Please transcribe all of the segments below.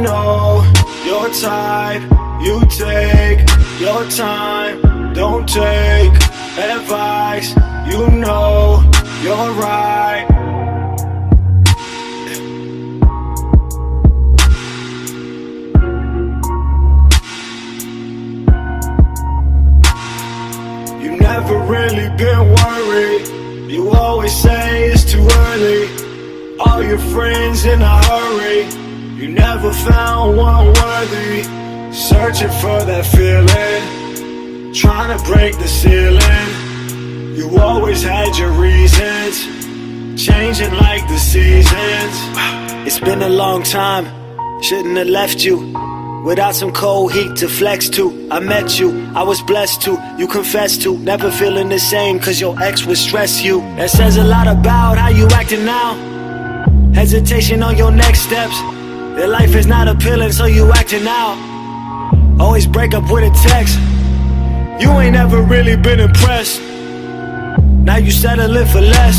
know your type, you take your time, don't take advice, you know you're right. You never really been worried, you always say it's too early. All your friends in a hurry, you never found one worthy. Searching for that feeling, trying to break the ceiling. You always had your reasons, changing like the seasons. It's been a long time, shouldn't have left you without some cold heat to flex to. I met you, I was blessed to, you confessed to never feeling the same cause your ex would stress you. That says a lot about how you acting now. Hesitation on your next steps, that life is not appealing so you acting out. Always break up with a text, you ain't never really been impressed. Now you settling for less,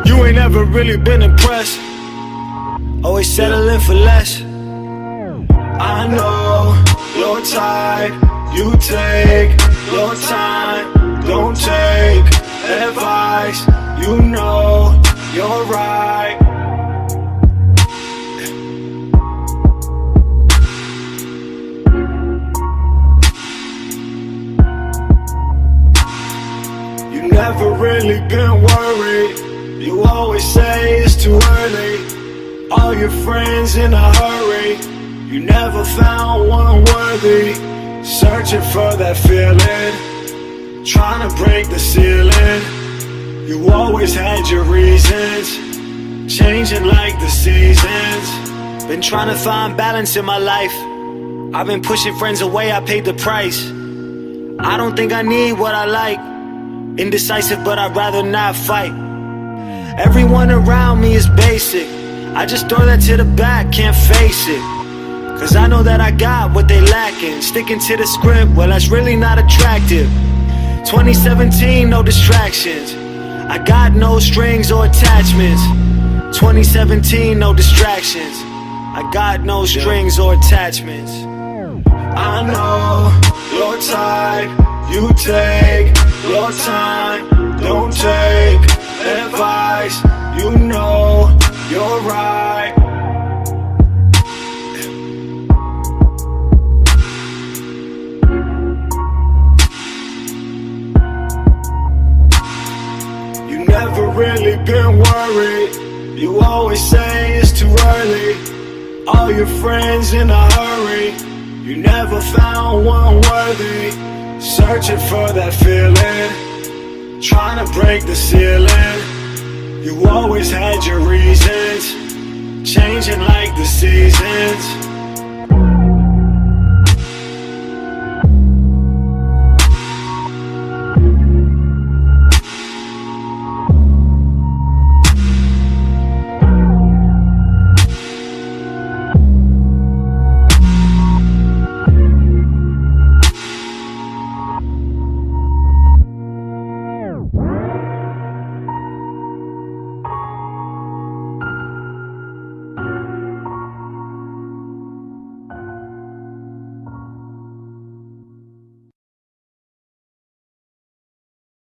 you ain't never really been impressed. Always settling for less. I know your type, you take your time, don't take advice, you know you're right. You never really been worried, you always say it's too early. All your friends in a hurry, you never found one worthy. Searching for that feeling, trying to break the ceiling. You always had your reasons, changing like the seasons. Been trying to find balance in my life, I've been pushing friends away, I paid the price. I don't think I need what I like, indecisive but I'd rather not fight. Everyone around me is basic, I just throw that to the back, can't face it. Cause I know that I got what they lacking. Sticking to the script, well that's really not attractive. 2017, no distractions, I got no strings or attachments. 2017, no distractions, I got no strings or attachments. I know your type, you take your time, don't take advice, you know you're right. You never really been worried, you always say it's too early. All your friends in a hurry, you never found one worthy. Searching for that feeling, trying to break the ceiling. You always had your reasons, changing like the seasons.